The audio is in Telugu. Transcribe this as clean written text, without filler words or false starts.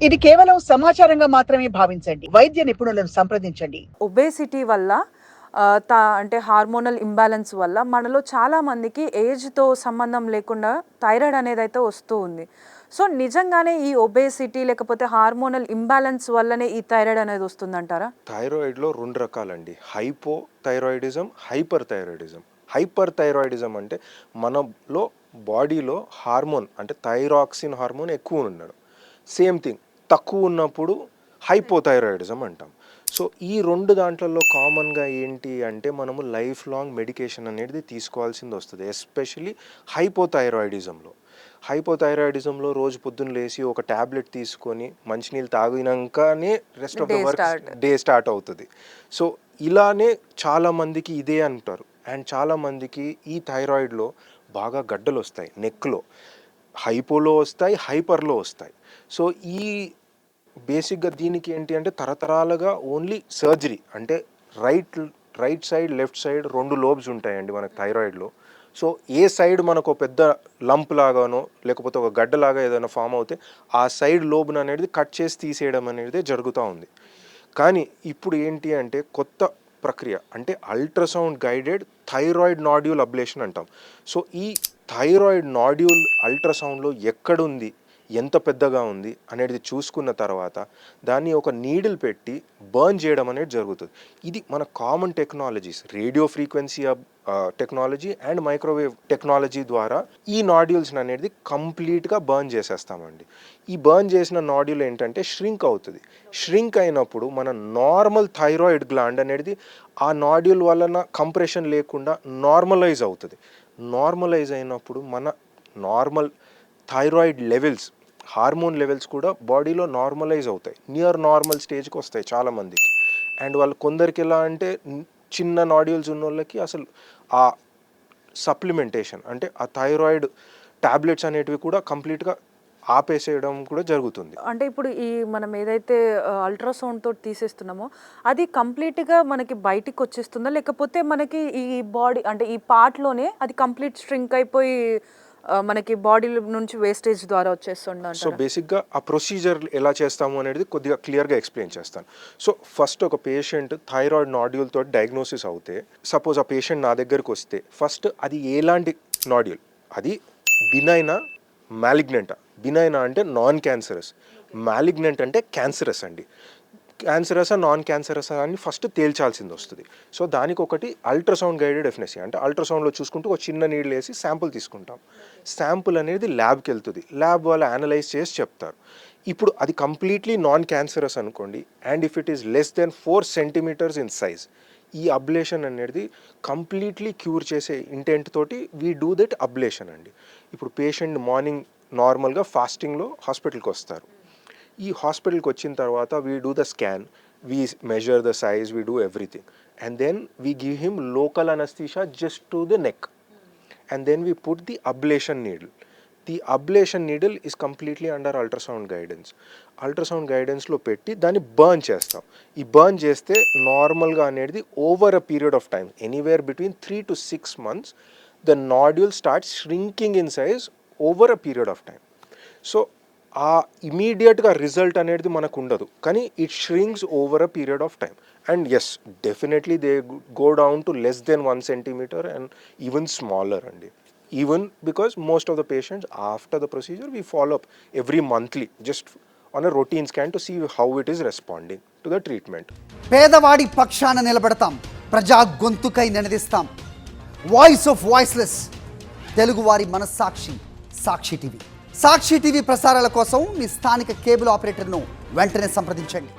ఇది కేవలం సమాచారంగా మాత్రమే భావించండి. వైద్య నిపుణులను సంప్రదించండి. ఒబేసిటీ వల్ల అంటే హార్మోనల్ ఇంబ్యాలెన్స్ వల్ల మనలో చాలా మందికి ఏజ్‌తో సంబంధం లేకుండా థైరాయిడ్ అనేదైతే వస్తూ ఉంది. సో, నిజంగానే ఈ ఒబేసిటీ లేకపోతే హార్మోనల్ ఇంబ్యాలెన్స్ వల్లనే ఈ థైరాయిడ్ అనేది వస్తుందంటారా? థైరాయిడ్‌లో 2 రకాలండి. Hypothyroidism, hyper thyroidism. Hyper thyroidism అంటే మనలో బాడీలో హార్మోన్ అంటే థైరాక్సిన్ హార్మోన్ ఎక్కువ ఉండడం. సేమ్ థింగ్ తక్కువ ఉన్నప్పుడు హైపోథైరాయిడిజం అంటాం. సో ఈ 2 దాంట్లలో కామన్‌గా ఏంటి అంటే మనము లైఫ్ లాంగ్ మెడికేషన్ అనేది తీసుకోవాల్సింది వస్తుంది. ఎస్పెషల్లీ హైపోథైరాయిడిజంలో. హైపోథైరాయిడిజంలో రోజు పొద్దున్న లేసి ఒక టాబ్లెట్ తీసుకొని మంచినీళ్ళు తాగినాకనే rest of the work day start అవుతుంది. సో ఇలానే చాలామందికి ఇదే అంటారు. అండ్ చాలామందికి ఈ థైరాయిడ్లో బాగా గడ్డలు వస్తాయి నెక్లో. హైపోలో వస్తాయి, హైపర్లో వస్తాయి. సో ఈ బేసిక్గా దీనికి ఏంటి అంటే తరతరాలుగా ఓన్లీ సర్జరీ అంటే right side left side 2 lobes ఉంటాయండి మనకు థైరాయిడ్లో. సో ఏ సైడ్ మనకు పెద్ద లంప్ లాగానో లేకపోతే ఒక గడ్డలాగా ఏదైనా ఫామ్ అవుతే ఆ సైడ్ లోబ్ను అనేది కట్ చేసి తీసేయడం అనేది జరుగుతూ ఉంది. కానీ ఇప్పుడు ఏంటి అంటే కొత్త ప్రక్రియ అంటే ultrasound guided thyroid nodule ablation అంటాం. సో ఈ థైరాయిడ్ నాడ్యూల్ అల్ట్రాసౌండ్లో ఎక్కడుంది, ఎంత పెద్దగా ఉంది అనేది చూసుకున్న తర్వాత దాన్ని ఒక నీడిల్ పెట్టి బర్న్ చేయడం అనేది జరుగుతుంది. ఇది మన common technologies radio frequency technology and microwave technology ద్వారా ఈ నాడ్యూల్స్ అనేది కంప్లీట్గా బర్న్ చేసేస్తామండి. ఈ బర్న్ చేసిన నాడ్యూల్ ఏంటంటే ష్రింక్ అవుతుంది. ష్రింక్ అయినప్పుడు మన నార్మల్ థైరాయిడ్ గ్లాండ్ అనేది ఆ నాడ్యూల్ వలన కంప్రెషన్ లేకుండా నార్మలైజ్ అవుతుంది. నార్మలైజ్ అయినప్పుడు మన normal thyroid levels hormone levels కూడా బాడీలో నార్మలైజ్ అవుతాయి. నియర్ నార్మల్ స్టేజ్కి వస్తాయి చాలామందికి. అండ్ వాళ్ళు కొందరికి ఎలా అంటే చిన్న నాడ్యూల్స్ ఉన్న వాళ్ళకి అసలు ఆ సప్లిమెంటేషన్ అంటే ఆ థైరాయిడ్ టాబ్లెట్స్ అనేటివి కూడా కంప్లీట్గా ఆపేసేయడం కూడా జరుగుతుంది. అంటే ఇప్పుడు ఈ మనం ఏదైతే అల్ట్రాసౌండ్ తోటి తీసేస్తున్నామో అది కంప్లీట్‌గా మనకి బయటికి వచ్చేస్తుందా? లేకపోతే మనకి ఈ బాడీ అంటే ఈ పార్ట్‌లోనే అది కంప్లీట్ ష్రింక్ అయిపోయి మనకి బాడీ నుంచి వేస్టేజ్ ద్వారా వచ్చేస్తుందంటారా? సో బేసిక్గా ఆ ప్రొసీజర్ ఎలా చేస్తాము అనేది కొద్దిగా క్లియర్గా ఎక్స్ప్లెయిన్ చేస్తాను. సో ఫస్ట్ ఒక పేషెంట్ థైరాయిడ్ నాడ్యూల్ తోటి డయాగ్నోసిస్ అవుతే సపోజ్ ఆ పేషెంట్ నా దగ్గరికి వస్తే ఫస్ట్ అది ఎలాంటి నాడ్యూల్, అది బినైనా మ్యాలిగ్నెంటా. బినైనా అంటే నాన్ క్యాన్సరస్, మ్యాలిగ్నెంట్ అంటే క్యాన్సరస్ అండి. క్యాన్సరసా నాన్ క్యాన్సరసా అని ఫస్ట్ తేల్చాల్సింది వస్తుంది. సో దానికి ఒకటి అల్ట్రాసౌండ్ గైడెడ్ ఎఫ్ఎన్సీ అంటే అల్ట్రాసౌండ్లో చూసుకుంటూ ఒక చిన్న నీళ్ళు వేసి శాంపుల్ తీసుకుంటాం. శాంపుల్ అనేది ల్యాబ్కి వెళ్తుంది. ల్యాబ్ వాళ్ళు అనలైజ్ చేసి చెప్తారు. ఇప్పుడు అది కంప్లీట్లీ నాన్ క్యాన్సరస్ అనుకోండి and if it is less than 4 centimetres in size ఈ అబ్లేషన్ అనేది కంప్లీట్లీ క్యూర్ చేసే ఇంటెంట్ తోటి వీ డూ దట్ అబ్లేషన్ అండి. ఇప్పుడు పేషెంట్ మార్నింగ్ నార్మల్గా ఫాస్టింగ్లో హాస్పిటల్కి వస్తారు. ఈ హాస్పిటల్కి వచ్చిన తర్వాత we do the scan, we measure the size, we do everything and then we give him local anaesthesia just to the neck and then we put the ablation needle. The ablation needle is completely under ultrasound guidance. Ultrasound గైడెన్స్లో పెట్టి దాన్ని బర్న్ చేస్తాం. ఈ బర్న్ చేస్తే నార్మల్గా అనేది over a period of time anywhere between 3 to 6 months the nodule starts shrinking in size over a period of time. So ఆ ఇమీడియట్గా రిజల్ట్ అనేది మనకు ఉండదు కానీ it shrinks over a period of time and as definitely they go down to less than 1 centimeter and even smaller అండి. Even because most of the patients after the procedure we follow up every monthly just on a routine scan to see how it is responding to the treatment. పేదవాడి పక్షాన నిలబడతాం, ప్రజా గొంతుకై నినదిస్తాం. వాయిస్ ఆఫ్ వాయిస్లెస్, తెలుగువారి మనస్సాక్షి, సాక్షి టీవీ. సాక్షి టీవీ ప్రసారాల కోసం మీ స్థానిక కేబుల్ ఆపరేటర్ను వెంటనే సంప్రదించండి.